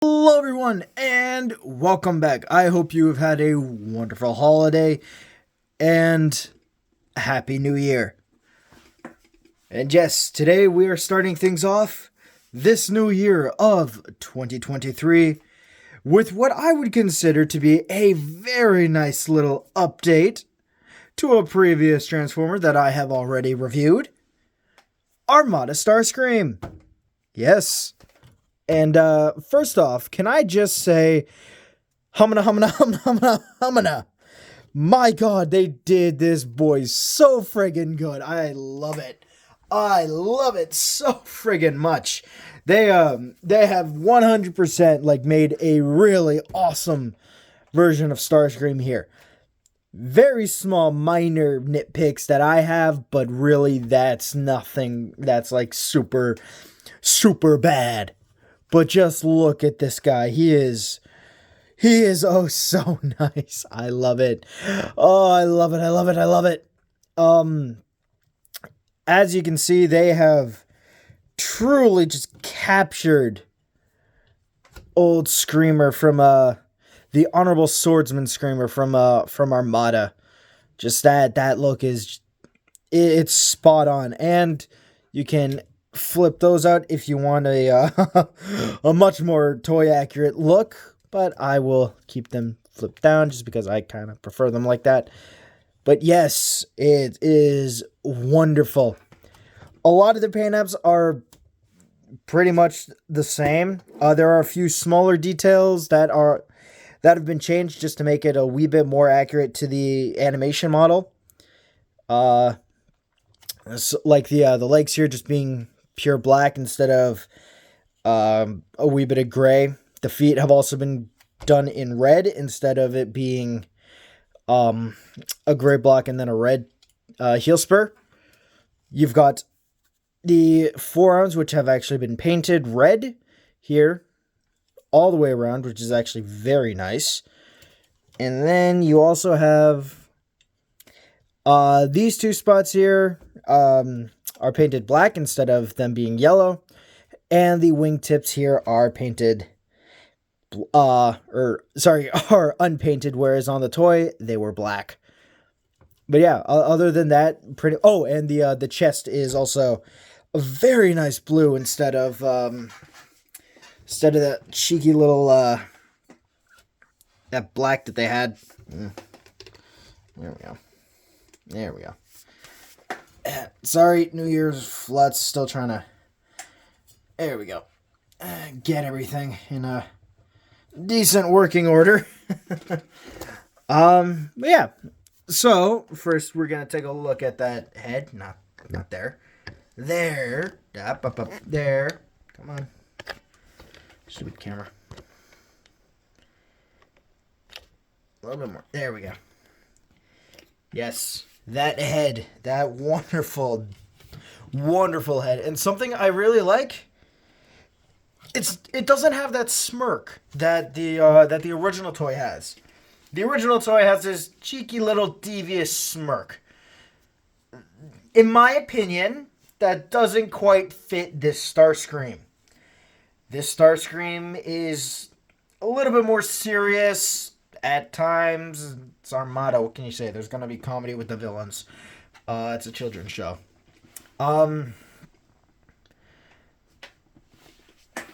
Hello everyone and welcome back. I hope you have had a wonderful holiday and a happy new year. And yes, today we are starting things off this new year of 2023 with what I would consider to be a very nice little update to a previous Transformer that I have already reviewed, Armada Starscream. Yes. And first off, can I just say, humana. My God, they did this boy so friggin' good. I love it. I love it so friggin' much. They have 100% like made a really awesome version of Starscream here. Very small, minor nitpicks that I have, but really that's nothing that's like super bad. But just look at this guy. He is oh so nice. I love it. Oh, I love it. As you can see, they have truly just captured old Screamer from the Honorable Swordsman Screamer from Armada. Just that look is it's spot on, and you can flip those out if you want a a much more toy accurate look, but I will keep them flipped down just because I kind of prefer them like that. But yes, it is wonderful. A lot of the paint apps are pretty much the same. There are a few smaller details that have been changed just to make it a wee bit more accurate to the animation model. Like the legs here just being pure black instead of a wee bit of gray. The feet have also been done in red instead of it being a gray block and then a red heel spur. You've got the forearms, which have actually been painted red here all the way around, which is actually very nice. And then you also have these two spots here are painted black instead of them being yellow, and the wingtips here are painted are unpainted, whereas on the toy they were black. But yeah, other than that, and the chest is also a very nice blue instead of that cheeky little that black that they had. There we go. Sorry, New Year's floods. Still trying to. There we go. Get everything in a decent working order. But yeah. So first, we're gonna take a look at that head. Not there. There. Up. There. Come on. Stupid camera. A little bit more. There we go. Yes. That head, that wonderful head, and something I really like. It doesn't have that smirk that the original toy has. The original toy has this cheeky little devious smirk. In my opinion, that doesn't quite fit this Starscream. This Starscream is a little bit more serious at times. It's Armada. What can you say? There's going to be comedy with the villains. It's a children's show.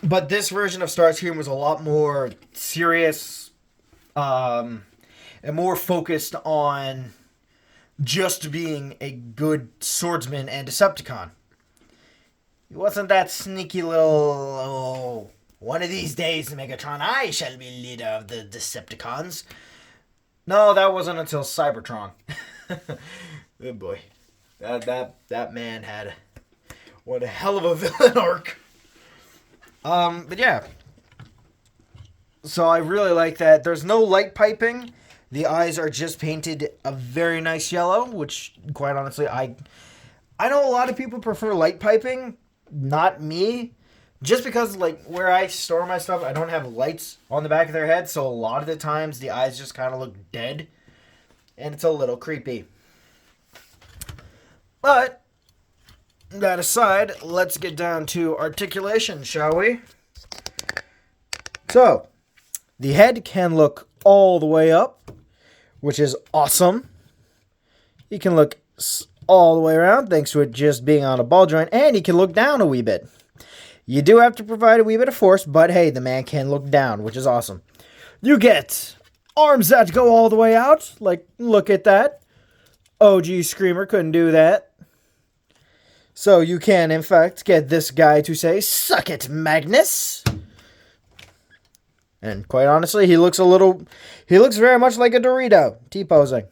But this version of Starscream was a lot more serious and more focused on just being a good swordsman and Decepticon. He wasn't that sneaky little, one of these days, Megatron, I shall be leader of the Decepticons. No, that wasn't until Cybertron. Oh boy. That man had what a hell of a villain arc. But yeah. So I really like that. There's no light piping. The eyes are just painted a very nice yellow, which quite honestly, I know a lot of people prefer light piping. Not me. Just because, like, where I store my stuff, I don't have lights on the back of their head, so a lot of the times the eyes just kind of look dead, and it's a little creepy. But, that aside, let's get down to articulation, shall we? So, the head can look all the way up, which is awesome. He can look all the way around, thanks to it just being on a ball joint, and he can look down a wee bit. You do have to provide a wee bit of force, but hey, the man can look down, which is awesome. You get arms that go all the way out, like, look at that. OG Screamer couldn't do that. So you can, in fact, get this guy to say, "Suck it, Magnus." And quite honestly, he looks very much like a Dorito, T-posing.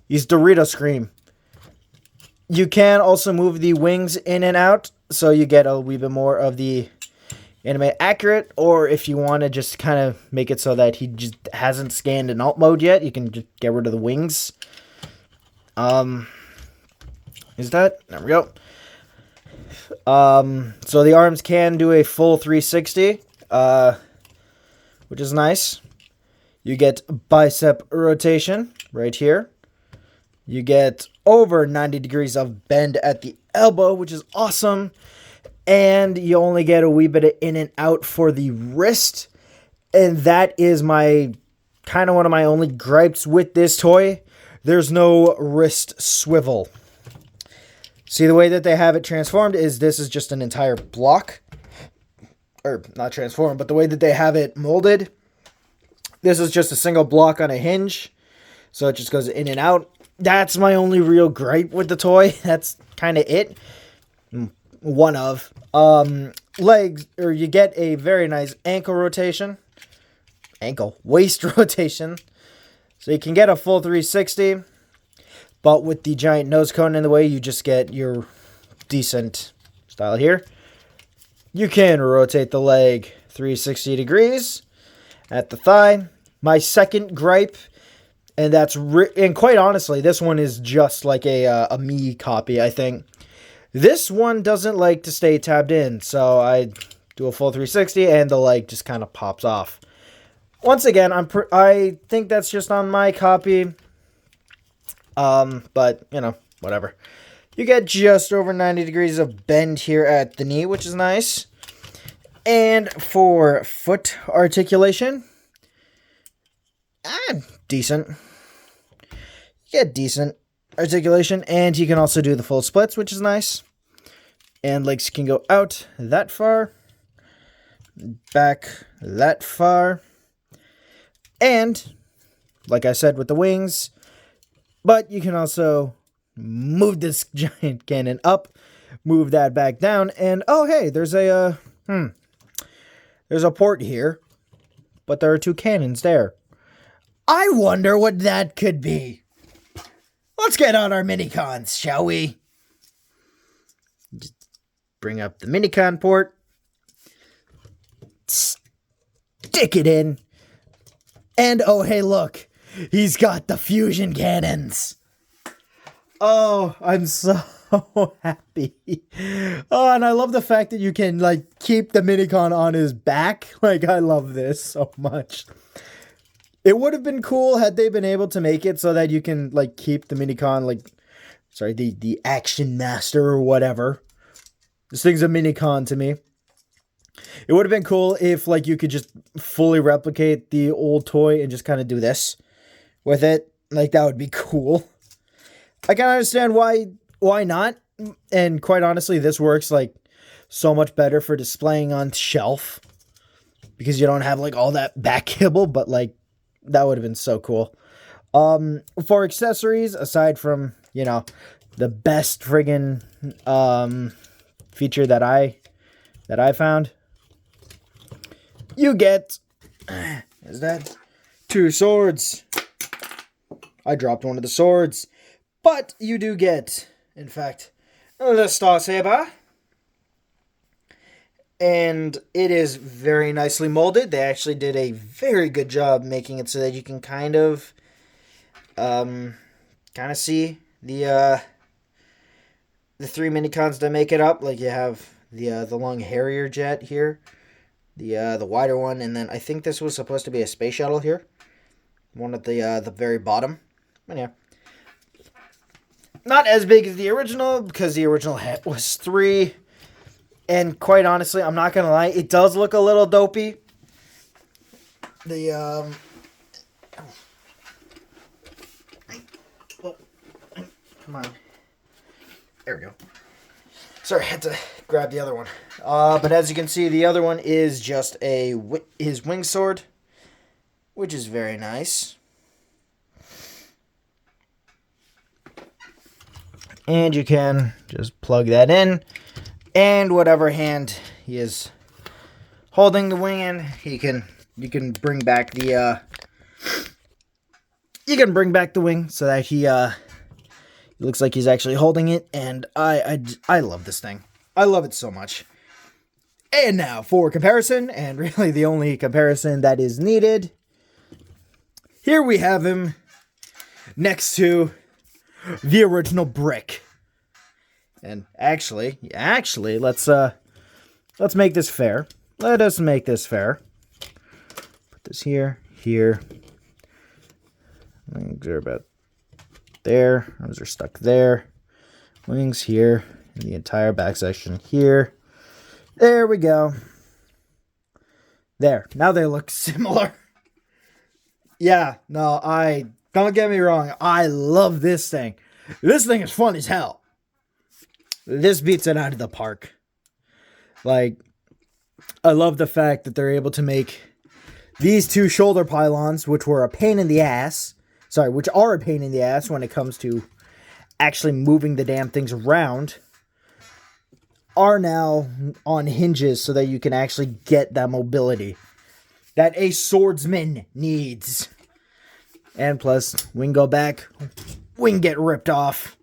He's Dorito Scream. You can also move the wings in and out, so you get a wee bit more of the anime accurate, or if you want to just kind of make it so that he just hasn't scanned in alt mode yet, you can just get rid of the wings. Is that? There we go. So the arms can do a full 360, which is nice. You get bicep rotation right here. You get over 90 degrees of bend at the elbow, which is awesome. And you only get a wee bit of in and out for the wrist. And that is my kind of one of my only gripes with this toy. There's no wrist swivel. See, the way that they have it transformed is this is just an entire block. Or not transformed, but the way that they have it molded, this is just a single block on a hinge. So it just goes in and out. That's my only real gripe with the toy. That's kind of it. One of. Legs, or you get a very nice ankle rotation. Waist rotation. So you can get a full 360. But with the giant nose cone in the way, you just get your decent style here. You can rotate the leg 360 degrees at the thigh. My second gripe, and and quite honestly, this one is just like a me copy, I think. This one doesn't like to stay tabbed in, so I do a full 360 and the leg just kind of pops off. Once again, I think that's just on my copy. But, you know, whatever. You get just over 90 degrees of bend here at the knee, which is nice. And for foot articulation, decent. You get decent articulation, and you can also do the full splits, which is nice. And legs can go out that far, back that far. And, like I said with the wings, but you can also move this giant cannon up, move that back down, and oh hey, there's a port here, but there are two cannons there. I wonder what that could be. Let's get on our minicons, shall we? Just bring up the minicon port, stick it in, and oh hey, look. He's got the fusion cannons. Oh, I'm so happy. Oh, and I love the fact that you can, like, keep the minicon on his back. Like, I love this so much. It would have been cool had they been able to make it so that you can, like, keep the minicon, like, sorry, the Action Master or whatever. This thing's a minicon to me. It would have been cool if, like, you could just fully replicate the old toy and just kind of do this with it. Like, that would be cool. I can understand why not. And quite honestly, this works like so much better for displaying on shelf because you don't have like all that back kibble, but like that would have been so cool. For accessories, aside from, you know, the best friggin' feature that I found, you get is that 2 swords. I dropped one of the swords. But you do get, in fact, the Star Saber. And it is very nicely molded. They actually did a very good job making it so that you can kind of see the 3 minicons that make it up. Like you have the long Harrier jet here, the wider one, and then I think this was supposed to be a space shuttle here. One at the very bottom. But yeah. Not as big as the original, because the original was 3. And quite honestly, I'm not going to lie, it does look a little dopey. the come on. There we go. Sorry, I had to grab the other one. But as you can see, the other one is just his wing sword, which is very nice. And you can just plug that in, and whatever hand he is holding the wing in, you can bring back the wing so that he looks like he's actually holding it. And I love this thing. I love it so much. And now for comparison, and really the only comparison that is needed, here we have him next to the original brick. And actually, let's make this fair. Let us make this fair. Put this here. Wings are about there. Arms are stuck there. Wings here. And the entire back section here. There we go. There. Now they look similar. Yeah, no, don't get me wrong. I love this thing. This thing is fun as hell. This beats it out of the park. Like, I love the fact that they're able to make these two shoulder pylons, which are a pain in the ass when it comes to actually moving the damn things around, are now on hinges so that you can actually get that mobility that a swordsman needs. And plus, wing go back, wing get ripped off.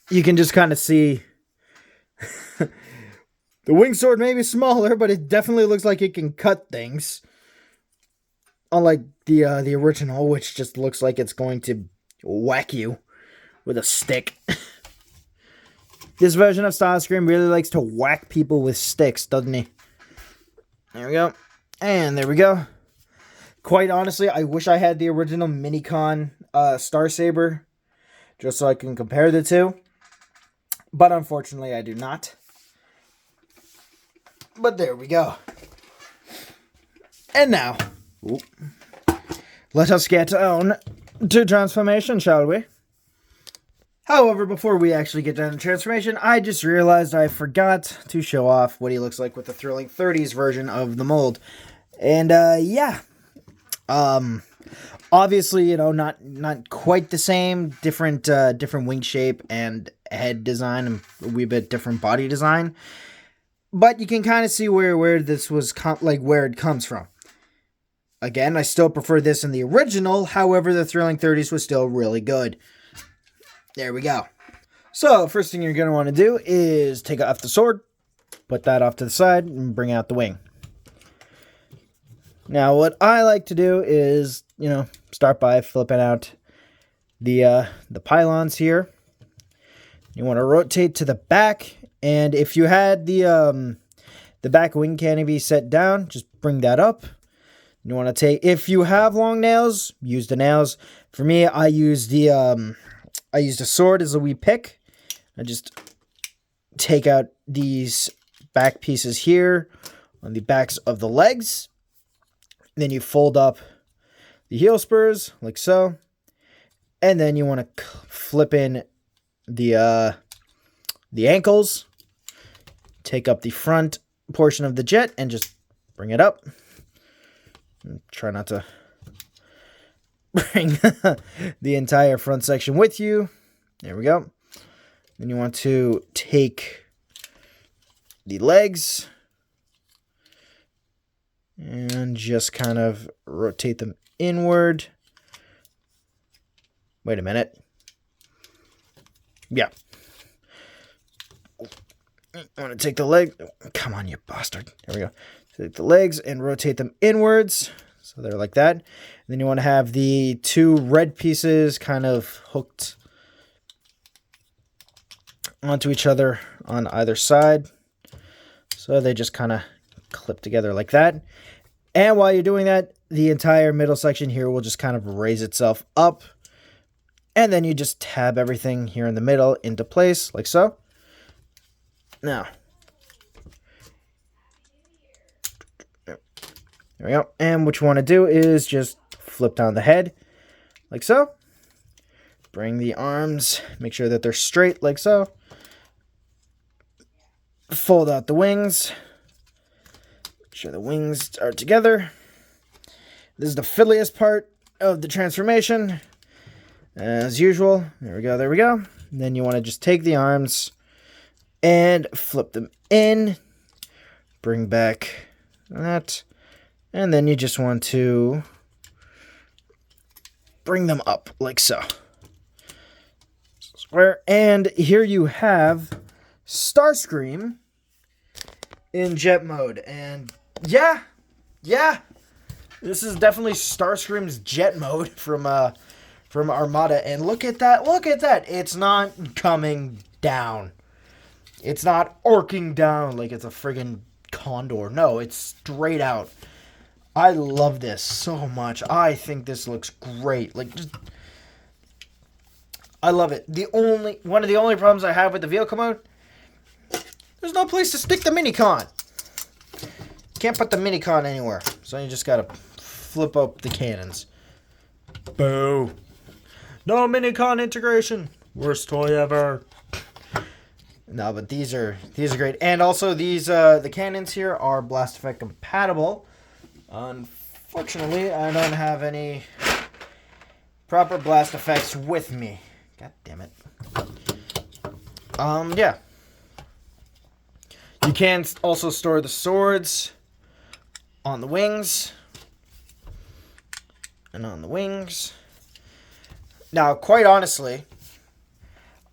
You can just kind of see the wing sword may be smaller, but it definitely looks like it can cut things. Unlike the original, which just looks like it's going to whack you with a stick. This version of Starscream really likes to whack people with sticks, doesn't he? There we go. And there we go. Quite honestly, I wish I had the original Minicon Starsaber, just so I can compare the two. But unfortunately, I do not. But there we go. And now, let us get on to transformation, shall we? However, before we actually get down to transformation, I just realized I forgot to show off what he looks like with the Thrilling 30s version of the mold. And, yeah. Obviously, you know, not quite the same. Different wing shape and head design, and a wee bit different body design. But you can kind of see where this was, where it comes from. Again, I still prefer this in the original. However, the Thrilling 30s was still really good. There we go. So, first thing you're going to want to do is take off the sword, put that off to the side, and bring out the wing. Now, what I like to do is, you know, start by flipping out the pylons here. You want to rotate to the back, and if you had the back wing canopy set down, just bring that up. You want to take, if you have long nails, use the nails. For me, I used a sword as a wee pick. I just take out these back pieces here on the backs of the legs. Then you fold up the heel spurs like so. And then you want to flip in the ankles. Take up the front portion of the jet and just bring it up. And try not to bring the entire front section with you. There we go. Then you want to take the legs and just kind of rotate them inward. Wait a minute. Yeah. I want to take the leg. Come on, you bastard. There we go. Take the legs and rotate them inwards. So they're like that. And then you want to have the two red pieces kind of hooked onto each other on either side. So they just kind of clip together like that. And while you're doing that, the entire middle section here will just kind of raise itself up. And then you just tab everything here in the middle into place, like so. Now, There we go. And what you want to do is just flip down the head, like so. Bring the arms, make sure that they're straight, like so. Fold out the wings. Make sure the wings are together. This is the fiddliest part of the transformation. As usual. There we go, there we go. And then you want to just take the arms and flip them in. Bring back that. And then you just want to bring them up like so. Square. And here you have Starscream in jet mode. And yeah. This is definitely Starscream's jet mode from Armada. And look at that. It's not coming down. It's not arcing down like it's a friggin' condor. No, it's straight out. I love this so much. I think this looks great. Like, just, I love it. One of the only problems I have with the vehicle mode, there's no place to stick the minicon. Can't put the minicon anywhere. So you just gotta flip up the cannons. Boo. No minicon integration. Worst toy ever. No, but these are great. And also these the cannons here are blast effect compatible. Unfortunately, I don't have any proper blast effects with me. God damn it. Yeah. You can also store the swords on the wings. And on the wings. Now, quite honestly,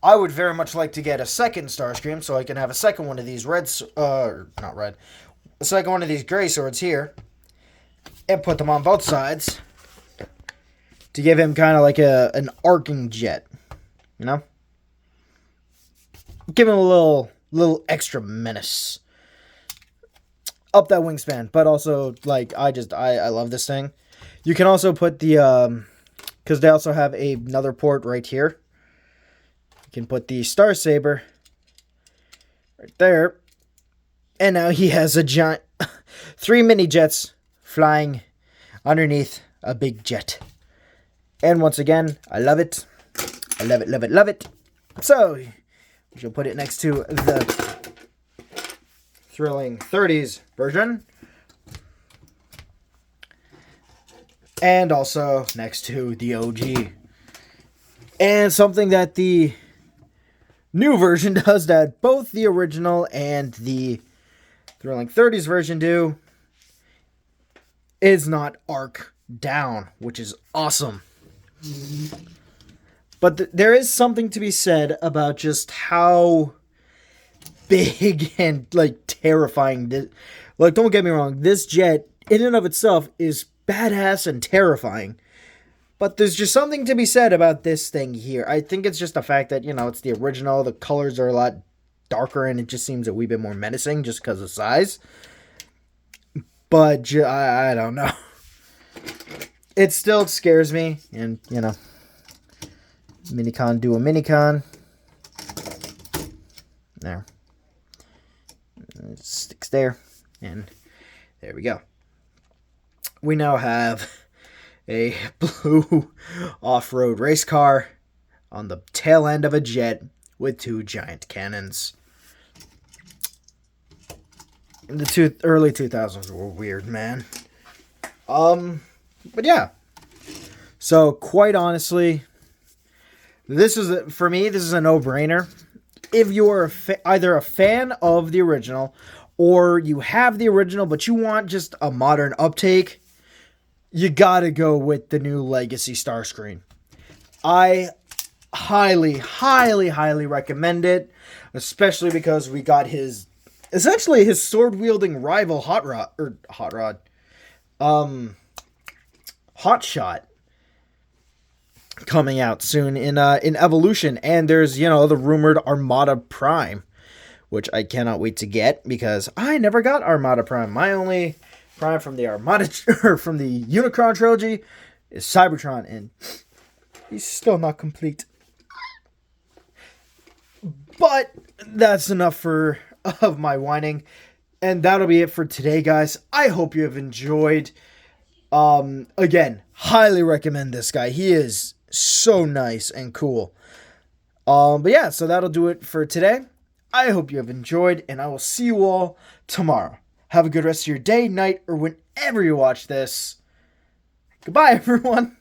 I would very much like to get a second Starscream so I can have a second one of these a second one of these gray swords here and put them on both sides to give him kind of like an arcing jet, you know? Give him a little extra menace. Up that wingspan, but also, like, I love this thing. You can also put the, because they also have another port right here. You can put the Star Saber right there. And now he has a giant 3 mini jets flying underneath a big jet. And once again, I love it. I love it, love it, love it. So, we shall put it next to the Thrilling 30s version. And also next to the OG. And something that the new version does that both the original and the Thrilling 30s version do is not arc down, which is awesome. But there is something to be said about just how big and, like, terrifying this. Like, don't get me wrong, this jet in and of itself is badass and terrifying. But there's just something to be said about this thing here. I think it's just the fact that, you know, it's the original. The colors are a lot darker and it just seems a wee bit more menacing just because of size. But I don't know. It still scares me. And, you know, minicon do a minicon. There. It sticks there. And there we go. We now have a blue off-road race car on the tail end of a jet with 2 giant cannons. The early 2000s were weird, man. But yeah. So, quite honestly, for me, this is a no-brainer. If you're either a fan of the original, or you have the original, but you want just a modern uptake, you gotta go with the new Legacy Starscream. I highly, highly, highly recommend it, especially because we got essentially his sword-wielding rival Hot Shot coming out soon in Evolution, and there's, you know, the rumored Armada Prime, which I cannot wait to get because I never got Armada Prime. My only Prime from the Armada or from the Unicron trilogy is Cybertron, and he's still not complete. But that's enough of my whining. And that'll be it for today, guys. I hope you have enjoyed. Again, highly recommend this guy. He is so nice and cool. But yeah, so that'll do it for today. I hope you have enjoyed, and I will see you all tomorrow. Have a good rest of your day, night, or whenever you watch this. Goodbye, everyone.